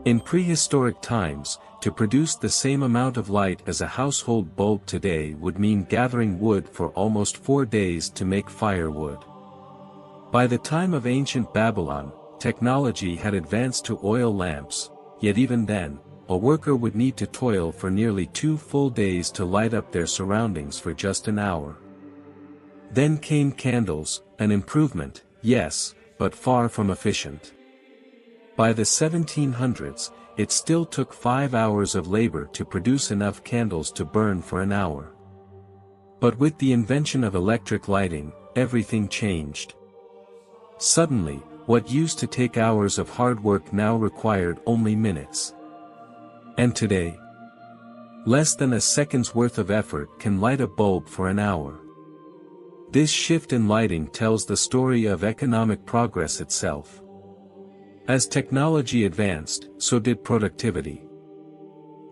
In prehistoric times, to produce the same amount of light as a household bulb today would mean gathering wood for almost 4 days to make firewood. By the time of ancient Babylon, technology had advanced to oil lamps, yet even then, a worker would need to toil for nearly 2 full days to light up their surroundings for just an hour. Then came candles, an improvement, yes, but far from efficient. By the 1700s, it still took 5 hours of labor to produce enough candles to burn for an hour. But with the invention of electric lighting, everything changed. Suddenly, what used to take hours of hard work now required only minutes. And today, less than a second's worth of effort can light a bulb for an hour. This shift in lighting tells the story of economic progress itself. As technology advanced, so did productivity.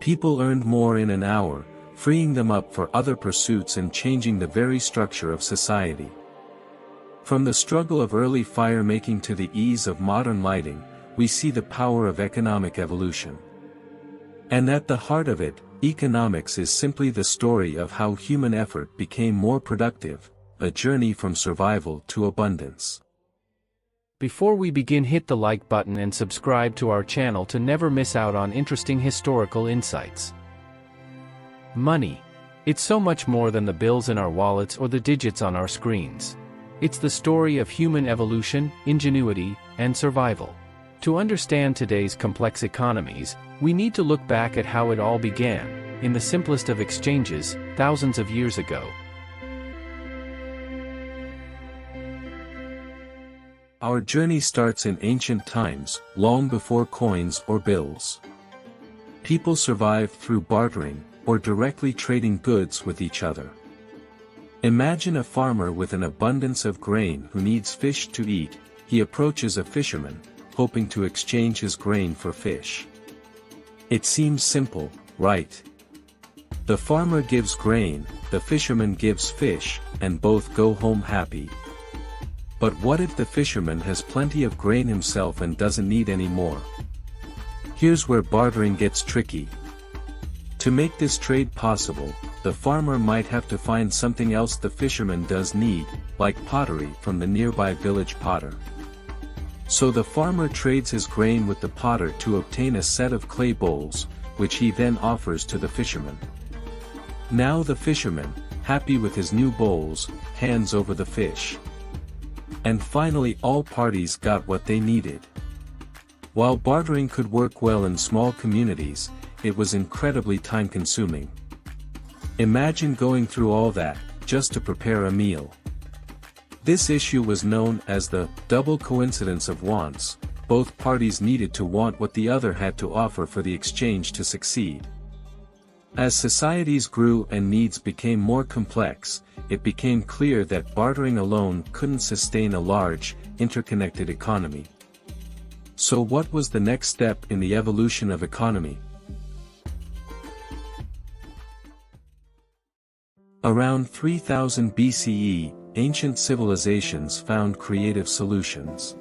People earned more in an hour, freeing them up for other pursuits and changing the very structure of society. From the struggle of early fire-making to the ease of modern lighting, we see the power of economic evolution. And at the heart of it, economics is simply the story of how human effort became more productive, a journey from survival to abundance. Before we begin, hit the like button and subscribe to our channel to never miss out on interesting historical insights. Money. It's so much more than the bills in our wallets or the digits on our screens. It's the story of human evolution, ingenuity, and survival. To understand today's complex economies, we need to look back at how it all began, in the simplest of exchanges, thousands of years ago. Our journey starts in ancient times, long before coins or bills. People survived through bartering, or directly trading goods with each other. Imagine a farmer with an abundance of grain who needs fish to eat. He approaches a fisherman, hoping to exchange his grain for fish. It seems simple, right? The farmer gives grain, the fisherman gives fish, and both go home happy. But what if the fisherman has plenty of grain himself and doesn't need any more? Here's where bartering gets tricky. To make this trade possible, the farmer might have to find something else the fisherman does need, like pottery from the nearby village potter. So the farmer trades his grain with the potter to obtain a set of clay bowls, which he then offers to the fisherman. Now the fisherman, happy with his new bowls, hands over the fish. And finally all parties got what they needed. While bartering could work well in small communities, it was incredibly time-consuming. Imagine going through all that, just to prepare a meal. This issue was known as the double coincidence of wants. Both parties needed to want what the other had to offer for the exchange to succeed. As societies grew and needs became more complex, it became clear that bartering alone couldn't sustain a large, interconnected economy. So what was the next step in the evolution of economy? Around 3000 BCE, ancient civilizations found creative solutions.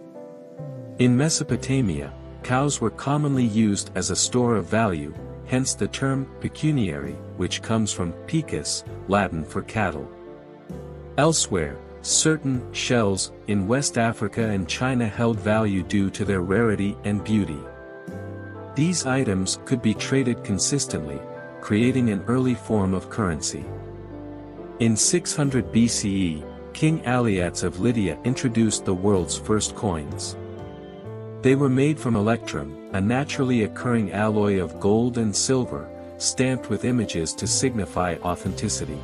In Mesopotamia, cows were commonly used as a store of value, hence the term pecuniary, which comes from pecus, Latin for cattle. Elsewhere, certain shells in West Africa and China held value due to their rarity and beauty. These items could be traded consistently, creating an early form of currency. In 600 BCE, King Aliats of Lydia introduced the world's first coins. They were made from electrum, a naturally occurring alloy of gold and silver, stamped with images to signify authenticity.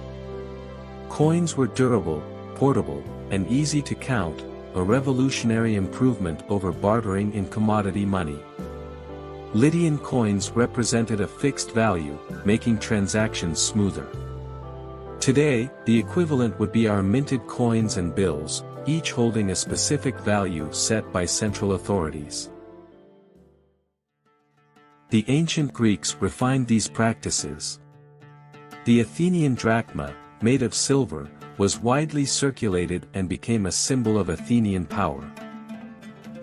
Coins were durable, portable, and easy to count, a revolutionary improvement over bartering in commodity money. Lydian coins represented a fixed value, making transactions smoother. Today, the equivalent would be our minted coins and bills, each holding a specific value set by central authorities. The ancient Greeks refined these practices. The Athenian drachma, made of silver, was widely circulated and became a symbol of Athenian power.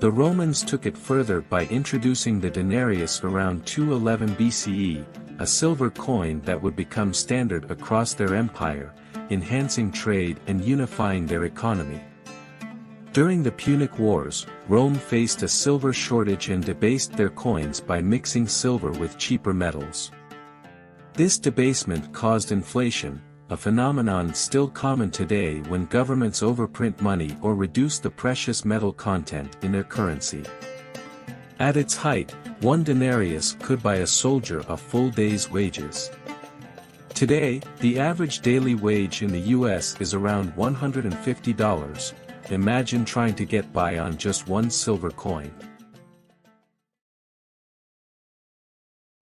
The Romans took it further by introducing the denarius around 211 BCE, a silver coin that would become standard across their empire, enhancing trade and unifying their economy. During the Punic Wars, Rome faced a silver shortage and debased their coins by mixing silver with cheaper metals. This debasement caused inflation, a phenomenon still common today when governments overprint money or reduce the precious metal content in their currency. At its height, one denarius could buy a soldier a full day's wages. Today, the average daily wage in the US is around $150. Imagine trying to get by on just one silver coin.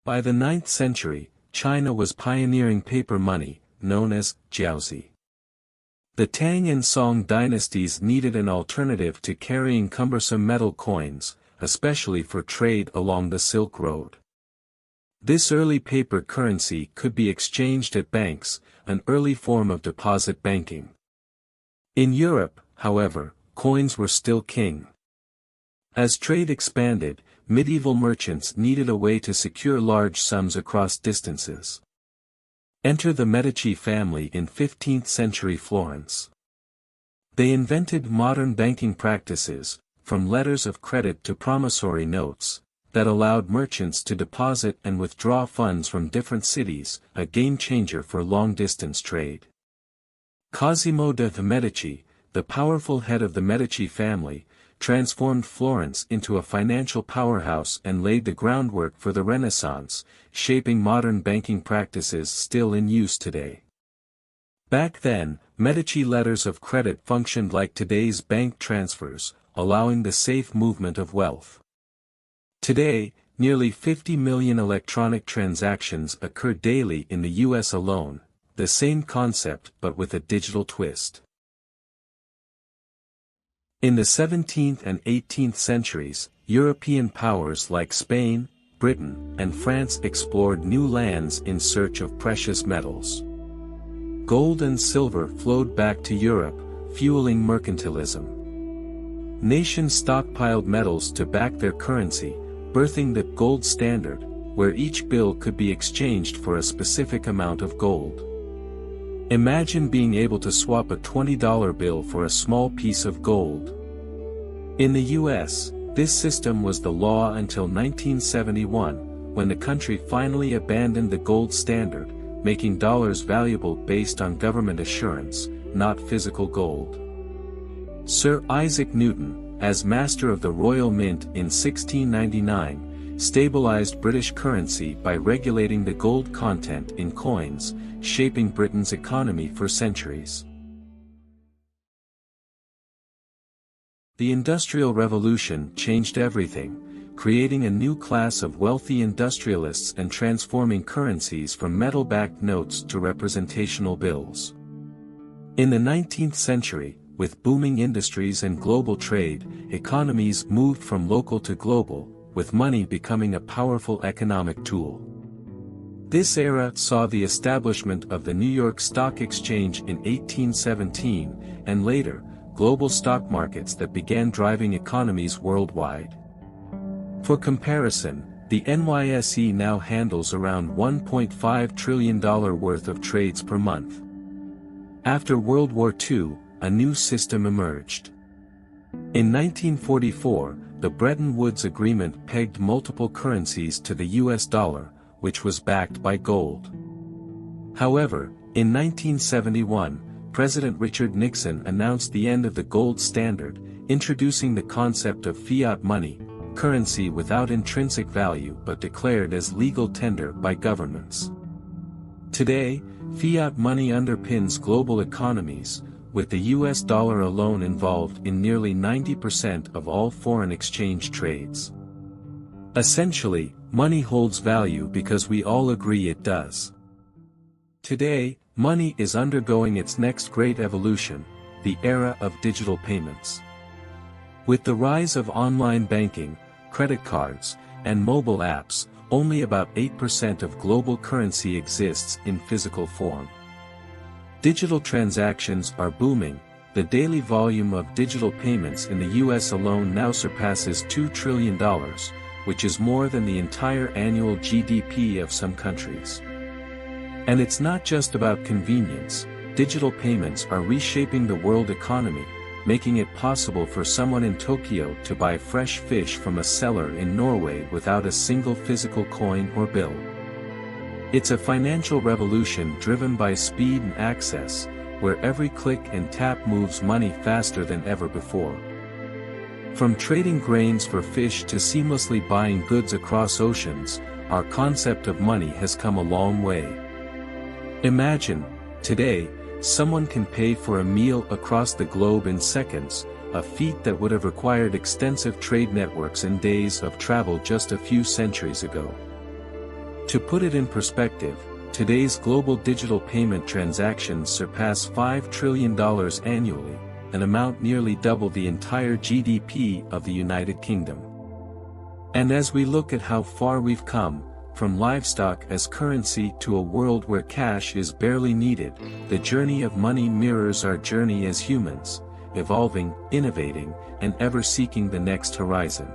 By the 9th century, China was pioneering paper money, known as jiaozi. The Tang and Song dynasties needed an alternative to carrying cumbersome metal coins, especially for trade along the Silk Road. This early paper currency could be exchanged at banks, an early form of deposit banking. In Europe, however, coins were still king. As trade expanded, medieval merchants needed a way to secure large sums across distances. Enter the Medici family in 15th century Florence. They invented modern banking practices, from letters of credit to promissory notes, that allowed merchants to deposit and withdraw funds from different cities, a game-changer for long-distance trade. Cosimo de' Medici, the powerful head of the Medici family, transformed Florence into a financial powerhouse and laid the groundwork for the Renaissance, shaping modern banking practices still in use today. Back then, Medici letters of credit functioned like today's bank transfers, allowing the safe movement of wealth. Today, nearly 50 million electronic transactions occur daily in the US alone, the same concept but with a digital twist. In the 17th and 18th centuries, European powers like Spain, Britain, and France explored new lands in search of precious metals. Gold and silver flowed back to Europe, fueling mercantilism. Nations stockpiled metals to back their currency, birthing the gold standard, where each bill could be exchanged for a specific amount of gold. Imagine being able to swap a $20 bill for a small piece of gold. In the US, this system was the law until 1971, when the country finally abandoned the gold standard, making dollars valuable based on government assurance, not physical gold. Sir Isaac Newton, as Master of the Royal Mint in 1699, stabilized British currency by regulating the gold content in coins, shaping Britain's economy for centuries. The Industrial Revolution changed everything, creating a new class of wealthy industrialists and transforming currencies from metal-backed notes to representational bills. In the 19th century, with booming industries and global trade, economies moved from local to global, with money becoming a powerful economic tool. This era saw the establishment of the New York Stock Exchange in 1817, and later, global stock markets that began driving economies worldwide. For comparison, the NYSE now handles around $1.5 trillion worth of trades per month. After World War II, a new system emerged. In 1944, the Bretton Woods Agreement pegged multiple currencies to the US dollar, which was backed by gold. However, in 1971, President Richard Nixon announced the end of the gold standard, introducing the concept of fiat money, currency without intrinsic value but declared as legal tender by governments. Today, fiat money underpins global economies, with the US dollar alone involved in nearly 90% of all foreign exchange trades. Essentially, money holds value because we all agree it does. Today, money is undergoing its next great evolution, the era of digital payments. With the rise of online banking, credit cards, and mobile apps, only about 8% of global currency exists in physical form. Digital transactions are booming, the daily volume of digital payments in the US alone now surpasses $2 trillion, which is more than the entire annual GDP of some countries. And it's not just about convenience. Digital payments are reshaping the world economy, making it possible for someone in Tokyo to buy fresh fish from a seller in Norway without a single physical coin or bill. It's a financial revolution driven by speed and access, where every click and tap moves money faster than ever before. From trading grains for fish to seamlessly buying goods across oceans, our concept of money has come a long way. Imagine, today, someone can pay for a meal across the globe in seconds, a feat that would have required extensive trade networks and days of travel just a few centuries ago. To put it in perspective, today's global digital payment transactions surpass $5 trillion annually, an amount nearly double the entire GDP of the United Kingdom. And as we look at how far we've come, from livestock as currency to a world where cash is barely needed, the journey of money mirrors our journey as humans, evolving, innovating, and ever seeking the next horizon.